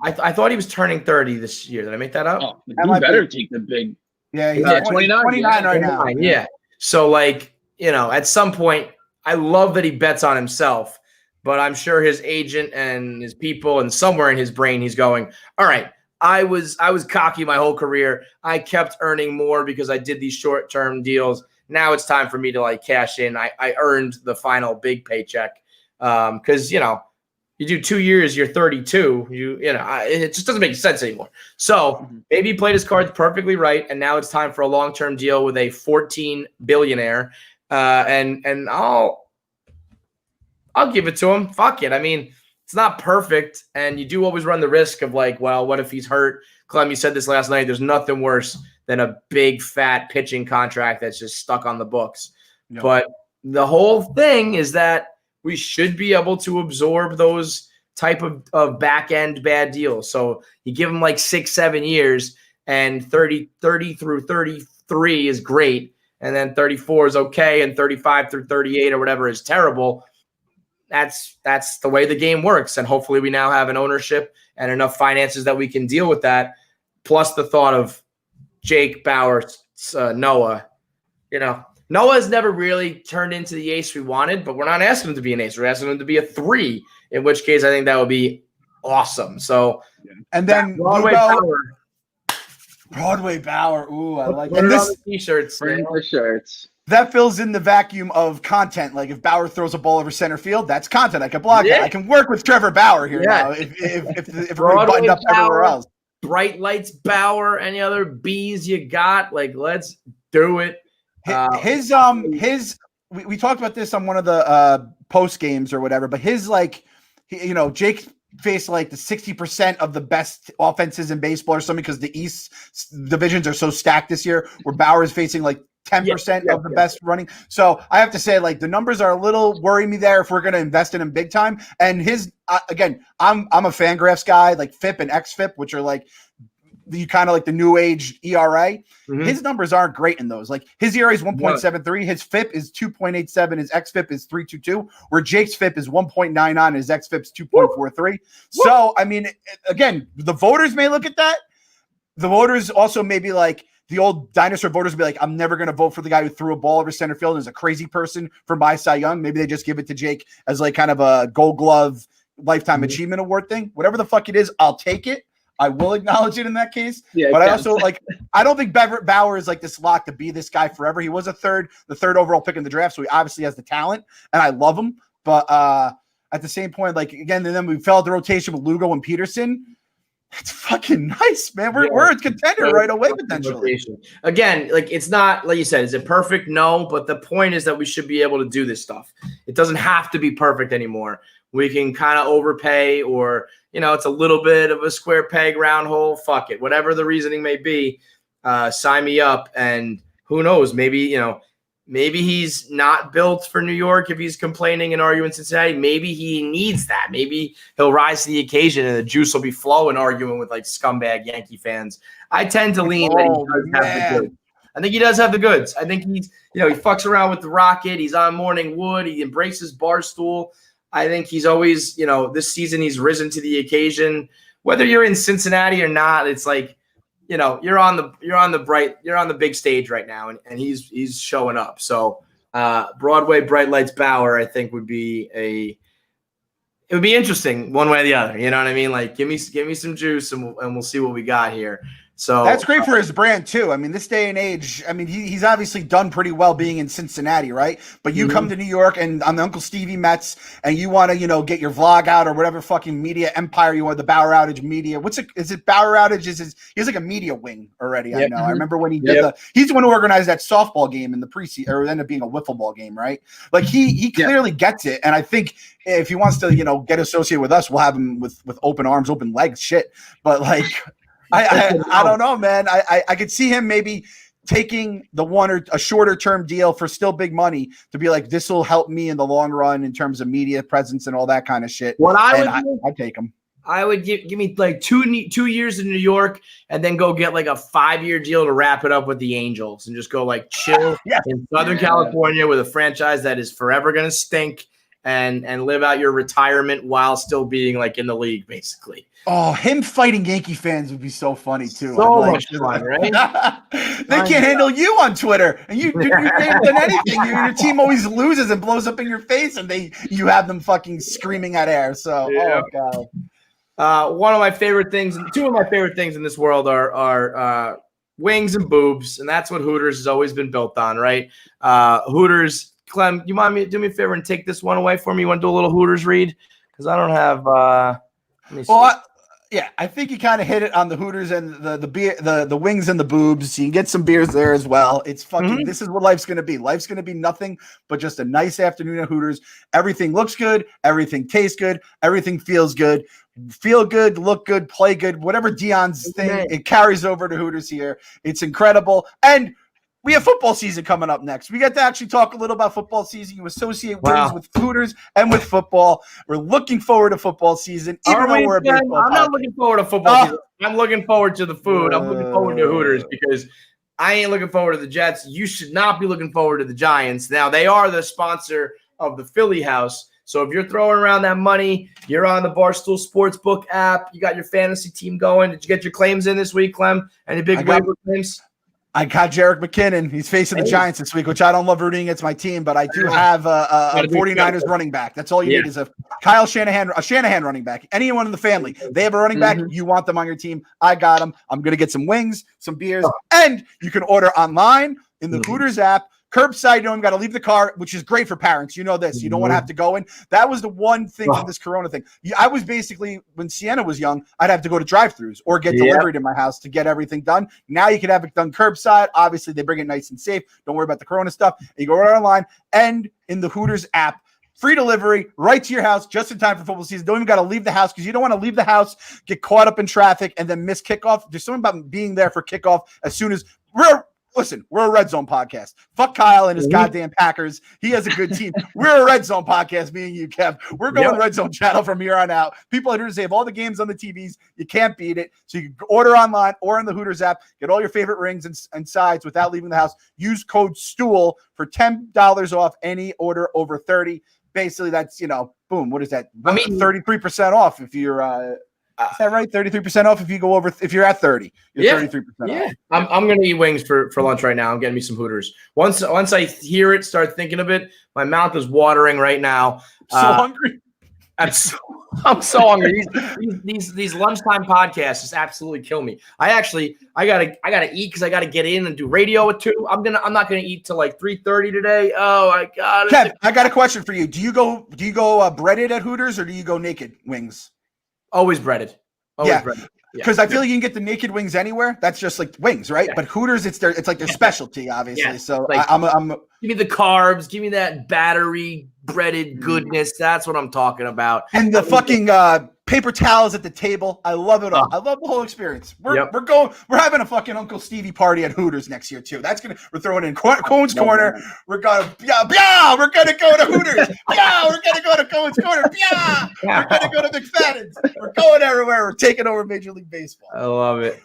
I thought he was turning 30 this year. Did I make that up? Oh, you better take the big. Yeah, he's 29 right now. Yeah. So like, at some point, I love that he bets on himself. But I'm sure his agent and his people and somewhere in his brain, he's going, all right, I was cocky my whole career. I kept earning more because I did these short-term deals. Now it's time for me to like cash in. I earned the final big paycheck because, you do 2 years, you're 32. It just doesn't make sense anymore. So maybe he played his cards perfectly right, and now it's time for a long-term deal with a 14 billionaire. And I'll give it to him. Fuck it. I mean, it's not perfect, and you do always run the risk of like, well, what if he's hurt? Clem, you said this last night. There's nothing worse than a big, fat pitching contract that's just stuck on the books. No. But the whole thing is that we should be able to absorb those type of back-end bad deals. So you give him like 6-7 years, and 30 through 33 is great, and then 34 is okay, and 35 through 38 or whatever is terrible. That's the way the game works. And hopefully we now have an ownership and enough finances that we can deal with that. Plus the thought of Jake, Bauer, Noah. Noah has never really turned into the ace we wanted, but we're not asking him to be an ace. We're asking him to be a 3, in which case I think that would be awesome. So, and then Broadway Bauer. Broadway Bauer. Ooh, I like Put and it on this. the t-shirts. Bring the shirts. That fills in the vacuum of content. Like if Bauer throws a ball over center field, that's content. I can block that. I can work with Trevor Bauer here now. If we're buttoned up everywhere else. Bright Lights Bauer. Any other B's you got? Like, let's do it. We talked about this on one of the post games or whatever, but Jake faced like the 60% of the best offenses in baseball or something because the East divisions are so stacked this year, where Bauer is facing like 10% of the best running. So I have to say, like, the numbers are a little worrying me there if we're going to invest in him big time. And his again, I'm a Fangraphs guy, like FIP and XFIP, which are like the kind of like the new age ERA. Mm-hmm. His numbers aren't great in those. Like his ERA is 1.73, his FIP is 2.87, his XFIP is 3.22, where Jake's FIP is 1.99 and his XFIP is 2.43. So I mean, again, the voters may look at that. The voters also may be like, the old dinosaur voters will be like, I'm never going to vote for the guy who threw a ball over center field and is a crazy person for my Cy Young. Maybe they just give it to Jake as like kind of a Gold Glove Lifetime Achievement Award thing. Whatever the fuck it is, I'll take it. I will acknowledge it in that case. Yeah, but I also I don't think Bauer is like this lock to be this guy forever. He was the third overall pick in the draft, so he obviously has the talent, and I love him. But at the same point, like again, and then we fell to rotation with Lugo and Peterson. It's fucking nice, man. We're a contender right away potentially. Again, like it's not like you said, is it perfect? No, but the point is that we should be able to do this stuff. It doesn't have to be perfect anymore. We can kind of overpay, or it's a little bit of a square peg, round hole. Fuck it, whatever the reasoning may be. Sign me up, and who knows? Maybe he's not built for New York if he's complaining and arguing Cincinnati. Maybe he needs that. Maybe he'll rise to the occasion and the juice will be flowing arguing with like scumbag Yankee fans. I tend to lean that he does have the goods. I think he does have the goods. I think he's, he fucks around with the Rocket. He's on Morning Wood. He embraces Barstool. I think he's always, this season he's risen to the occasion. Whether you're in Cincinnati or not, it's like, you're on the big stage right now, and he's showing up. So Broadway Bright Lights Bauer, I think would be interesting one way or the other. You know what I mean? Like give me some juice, and we'll see what we got here. So that's great for his brand too. I mean, this day and age, I mean, he's obviously done pretty well being in Cincinnati, right? But you come to New York and I'm the Uncle Stevie Mets, and you want to, get your vlog out or whatever fucking media empire you want, the Bauer Outage media. Is it Bauer Outage? He has like a media wing already. Yep. I know. I remember when he did he's the one who organized that softball game in the preseason, or it ended up being a wiffle ball game, right? Like he clearly gets it. And I think if he wants to, get associated with us, we'll have him with open arms, open legs, shit. But like, I don't know, man. I could see him maybe taking a shorter term deal for still big money to be like, this will help me in the long run in terms of media presence and all that kind of shit. I'd take him. I would give me like 2 years in New York and then go get like a 5-year deal to wrap it up with the Angels and just go like chill in Southern California with a franchise that is forever going to stink and live out your retirement while still being like in the league, basically. Oh, him fighting Yankee fans would be so funny too. So much fun, right? They can't handle you on Twitter, and you haven't done anything. Your team always loses and blows up in your face, and you have them fucking screaming at air. So, oh god. One of my favorite things, two of my favorite things in this world are wings and boobs, and that's what Hooters has always been built on, right? Hooters. Clem, you mind do me a favor and take this one away for me? You want to do a little Hooters read? Because I don't have. Let me see. Well, I think you kind of hit it on the Hooters and the beer, the wings and the boobs. You can get some beers there as well. It's fucking. This is what life's gonna be. Life's gonna be nothing but just a nice afternoon at Hooters. Everything looks good. Everything tastes good. Everything feels good. Feel good, look good, play good. Whatever Dion's thing, it carries over to Hooters here. It's incredible. And we have football season coming up next. We get to actually talk a little about football season. You associate wings with Hooters and with football. We're looking forward to football season, even though we're a baseball I'm not looking forward to football season. I'm looking forward to the food. I'm looking forward to Hooters because I ain't looking forward to the Jets. You should not be looking forward to the Giants. Now, they are the sponsor of the Philly House. So if you're throwing around that money, you're on the Barstool Sportsbook app. You got your fantasy team going. Did you get your claims in this week, Clem? Any big waiver claims? I got Jerick McKinnon. He's facing the Giants this week, which I don't love rooting against my team, but I do have a 49ers running back. That's all you need is a Kyle Shanahan, a Shanahan running back. Anyone in the family, they have a running back. You want them on your team. I got them. I'm going to get some wings, some beers, and you can order online in the Hooters app. Curbside, you don't got to leave the car, which is great for parents. You know this. You don't want to have to go in. That was the one thing from this Corona thing. I was basically, when Sienna was young, I'd have to go to drive-thrus or get delivered in my house to get everything done. Now you can have it done curbside. Obviously, they bring it nice and safe. Don't worry about the Corona stuff. You go order online and in the Hooters app. Free delivery right to your house just in time for football season. Don't even got to leave the house because you don't want to leave the house, get caught up in traffic, and then miss kickoff. There's something about being there for kickoff as soon as Listen, we're a Red Zone podcast. Fuck Kyle and his goddamn Packers. He has a good team. We're a Red Zone podcast, me and you, Kev. We're going Red Zone channel from here on out. People are here to say, all the games on the TVs. You can't beat it. So you can order online or in the Hooters app. Get all your favorite rings and sides without leaving the house. Use code STOOL for $10 off any order over 30. Basically, that's, boom. What is that? 33% off if you're is that right? 33% off if you go over. If you're at 30, you're 33% off. I'm gonna eat wings for lunch right now. I'm getting me some Hooters. Once I hear it, start thinking of it, my mouth is watering right now. So hungry. I'm so hungry. These lunchtime podcasts just absolutely kill me. I gotta eat because I gotta get in and do radio at 2. I'm not gonna eat till like 3:30 today. Oh my god. Kev, I got a question for you. Do you go breaded at Hooters or do you go naked wings? Always breaded. Breaded. Because I feel like you can get the naked wings anywhere. That's just like wings, right? Yeah. But Hooters, it's like their specialty, obviously. Yeah. So like, I'm give me the carbs, give me that battery breaded goodness. That's what I'm talking about. And the fucking paper towels at the table. I love it all. I love the whole experience. We're having a fucking Uncle Stevie party at Hooters next year too. We're throwing in Cohen's Corner. We're gonna we're gonna go to Hooters. We're gonna go to Cohen's Corner. We're gonna go to McFadden's. We're going everywhere. We're taking over Major League Baseball. I love it.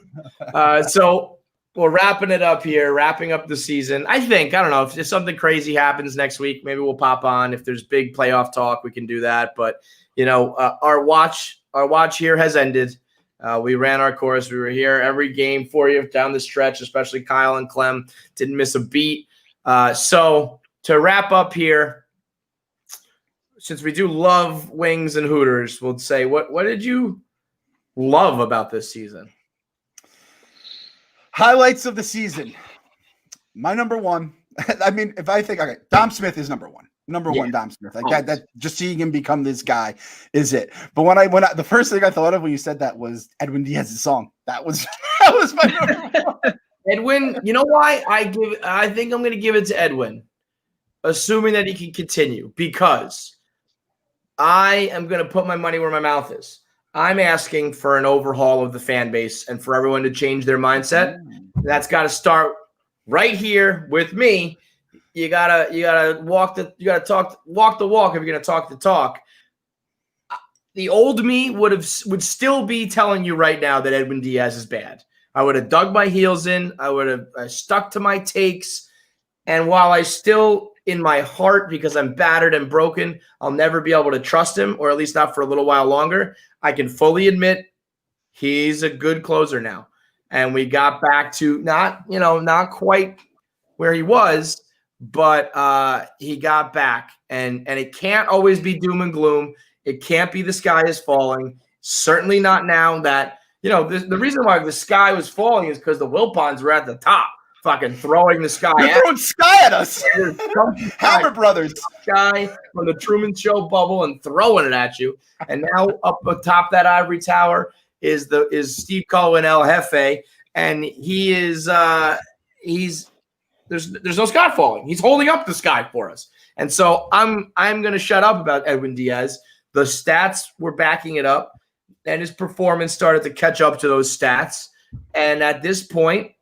So we're wrapping it up here, wrapping up the season. I don't know, if something crazy happens next week, maybe we'll pop on. If there's big playoff talk, we can do that. But our watch here has ended. We ran our course. We were here every game for you down the stretch, especially Kyle and Clem. Didn't miss a beat. So to wrap up here, since we do love wings and Hooters, we'll say, what did you love about this season? Highlights of the season. My number one. I mean, if I think, okay, Dom Smith is number one. Number one, Dom Smith. Like that, just seeing him become this guy is it. But when I the first thing I thought of when you said that was Edwin Diaz's song. That was my number one. Edwin, you know why I think I'm gonna give it to Edwin, assuming that he can continue, because I am gonna put my money where my mouth is. I'm asking for an overhaul of the fan base and for everyone to change their mindset. That's got to start right here with me. You gotta walk the walk if you're gonna talk the talk. The old me would still be telling you right now that Edwin Diaz is bad. I would have dug my heels in. I would have stuck to my takes. And while I still, in my heart, because I'm battered and broken, I'll never be able to trust him, or at least not for a little while longer, I can fully admit he's a good closer now. And we got back to not quite where he was, but he got back. And it can't always be doom and gloom. It can't be the sky is falling. Certainly not now that, the reason why the sky was falling is because the Wilpons were at the top, fucking throwing the sky You're throwing sky at us. Hammer Brothers. Sky from the Truman Show bubble and throwing it at you. And now up atop that ivory tower is Steve Cohen, El Jefe, and he is there's no sky falling. He's holding up the sky for us. And so I'm going to shut up about Edwin Diaz. The stats were backing it up, and his performance started to catch up to those stats. And at this point,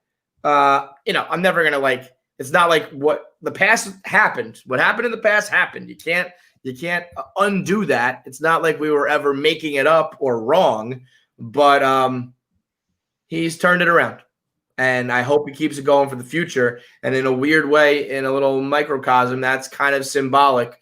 I'm never going to it's not like what the past happened. What happened in the past happened. You can't undo that. It's not like we were ever making it up or wrong, but he's turned it around. And I hope he keeps it going for the future. And in a weird way, in a little microcosm, that's kind of symbolic.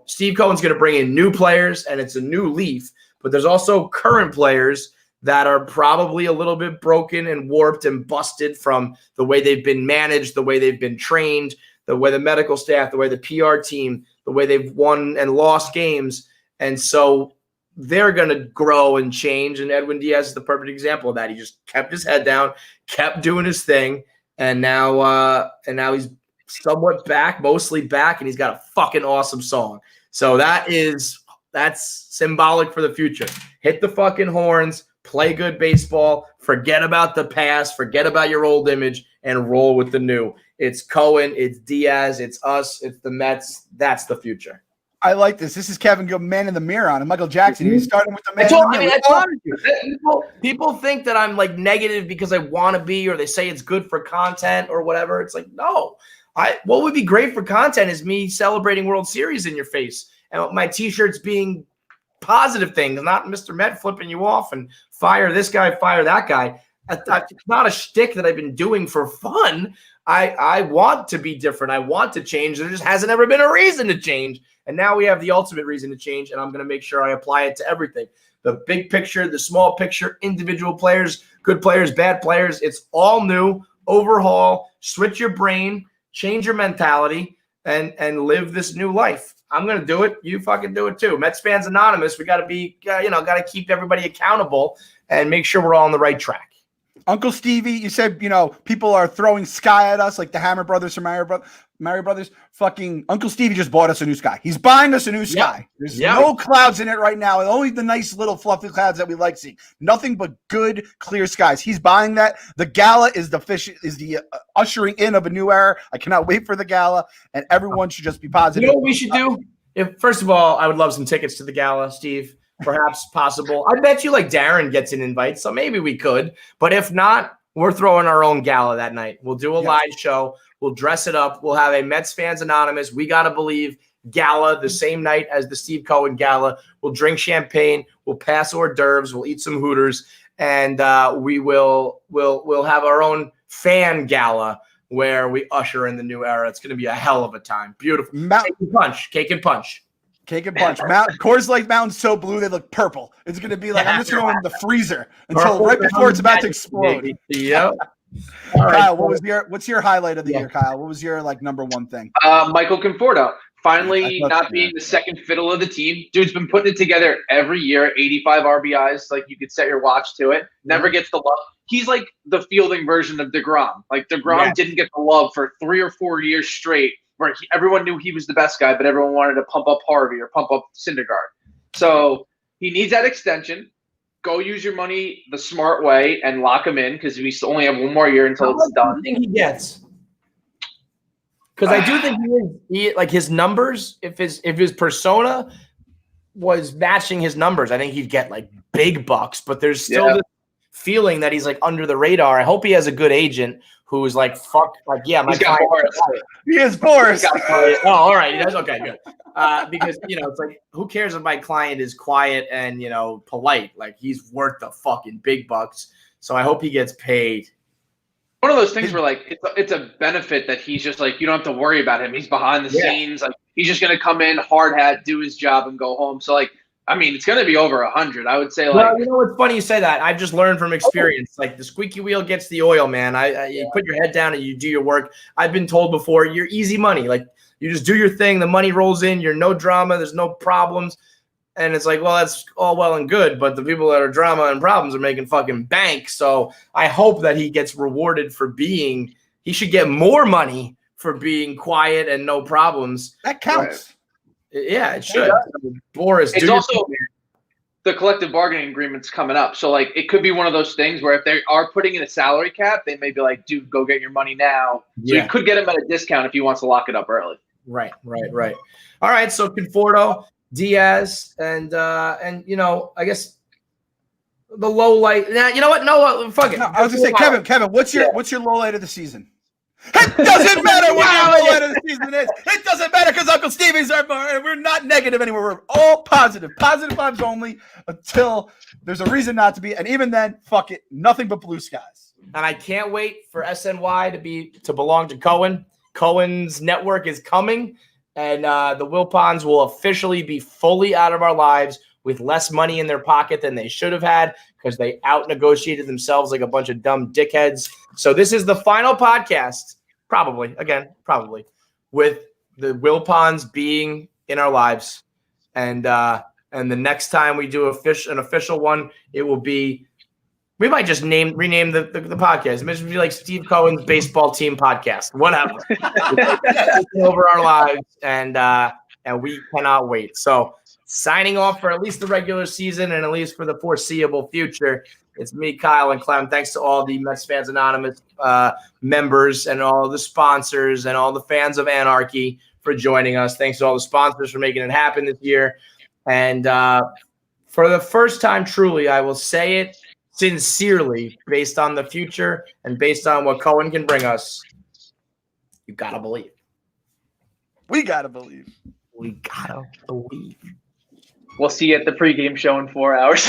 Steve Cohen's going to bring in new players, and it's a new leaf. But there's also current players that are probably a little bit broken and warped and busted from the way they've been managed, the way they've been trained, the way the medical staff, the way the PR team, the way they've won and lost games. And so they're going to grow and change. And Edwin Diaz is the perfect example of that. He just kept his head down, kept doing his thing. And now he's somewhat back, mostly back, and he's got a fucking awesome song. So that's symbolic for the future. Hit the fucking horns, play good baseball, forget about the past, forget about your old image, and roll with the new. It's Cohen, it's Diaz, it's us, it's the Mets. That's the future. I like this. This is Kevin Gill, Man in the Mirror on, and Michael Jackson. He's starting with the Man in the Mirror. People think that I'm like negative because I want to be, or they say it's good for content or whatever. It's like, no. What would be great for content is me celebrating World Series in your face, and my T-shirts being positive things, not Mr. Met flipping you off and fire this guy, fire that guy. It's not a shtick that I've been doing for fun. I want to be different. I want to change. There just hasn't ever been a reason to change. And now we have the ultimate reason to change, and I'm going to make sure I apply it to everything. The big picture, the small picture, individual players, good players, bad players. It's all new. Overhaul, switch your brain, change your mentality, and live this new life. I'm going to do it. You fucking do it too. Mets Fans Anonymous, we got to be, got to keep everybody accountable and make sure we're all on the right track. Uncle Stevie, you said, people are throwing Sky at us like the Hammer Brothers from Mario Brothers. Fucking Uncle Stevie just bought us a new Sky. He's buying us a new Sky. There's no clouds in it right now. Only the nice little fluffy clouds that we like seeing. Nothing but good, clear skies. He's buying that. The gala is the ushering in of a new era. I cannot wait for the gala, and everyone should just be positive. You know what we should do? First of all, I would love some tickets to the gala, Steve. Perhaps possible. I bet you like Darren gets an invite, so maybe we could. But if not, we're throwing our own gala that night. We'll do a live show. We'll dress it up. We'll have a Mets Fans Anonymous, We Gotta Believe gala the same night as the Steve Cohen gala. We'll drink champagne. We'll pass hors d'oeuvres. We'll eat some Hooters, and we'll have our own fan gala where we usher in the new era. It's going to be a hell of a time. Beautiful. Cake and punch. Cake and punch. Coors Light Mountain's so blue they look purple. It's gonna be like I'm just going in the freezer until right before it's about to explode. Yep. Kyle, what's your highlight of the year, Kyle? What was your number one thing? Michael Conforto finally not being the second fiddle of the team. Dude's been putting it together every year. 85 RBIs, like you could set your watch to it. Never gets the love. He's like the fielding version of DeGrom. Like DeGrom didn't get the love for 3 or 4 years straight. Where everyone knew he was the best guy, but everyone wanted to pump up Harvey or pump up Syndergaard. So he needs that extension. Go use your money the smart way and lock him in because we only have 1 more year until it's done. How much do you think he gets? Because I do think he like his numbers. If his persona was matching his numbers, I think he'd get like big bucks. But there's still this feeling that he's like under the radar. I hope he has a good agent who is like, fuck, like, yeah, my client. He is Boris. Oh, all right. He does? Okay, good. Because, it's like, who cares if my client is quiet and, polite? Like, he's worth the fucking big bucks. So I hope he gets paid. One of those things where, like, it's a benefit that he's just like, you don't have to worry about him. He's behind the scenes. Like, he's just going to come in, hard hat, do his job, and go home. So, like, I mean, it's going to be over 100. I would say, like. Well, what's funny you say that. I've just learned from experience. Like, the squeaky wheel gets the oil, man. You put your head down and you do your work. I've been told before, you're easy money. Like, you just do your thing. The money rolls in. You're no drama. There's no problems. And it's like, well, that's all well and good. But the people that are drama and problems are making fucking bank. So I hope that he gets rewarded for being – he should get more money for being quiet and no problems. That counts. Right. Yeah, it should. Boris, it's also the collective bargaining agreement's coming up. So, like, it could be one of those things where if they are putting in a salary cap, they may be like, dude, go get your money now. So you could get him at a discount if he wants to lock it up early. Right. All right, so Conforto, Diaz, and I guess the low light. Nah, you know what? No, fuck it. No, I was going to say, Kevin, what's your low light of the season? It doesn't matter what your low light of the season is. It doesn't matter because Uncle Stevie's we're not negative anymore. We're all positive. Positive vibes only until there's a reason not to be. And even then, fuck it. Nothing but blue skies. And I can't wait for SNY to belong to Cohen. Cohen's network is coming, and the Wilpons will officially be fully out of our lives. with less money in their pocket than they should have had because they out-negotiated themselves like a bunch of dumb dickheads. So this is the final podcast, probably, with the Wilpons being in our lives. And the next time we do an official one, it will be, we might just rename the podcast. It might just be like Steve Cohen's baseball team podcast, whatever. Over our lives, and we cannot wait. So signing off for at least the regular season and at least for the foreseeable future, it's me, Kyle, and Clem. Thanks to all the Mets Fans Anonymous members and all the sponsors and all the fans of Anarchy for joining us. Thanks to all the sponsors for making it happen this year. And for the first time, truly, I will say it sincerely, based on the future and based on what Cohen can bring us, you gotta believe. We gotta believe. We gotta believe. We'll see you at the pregame show in 4 hours.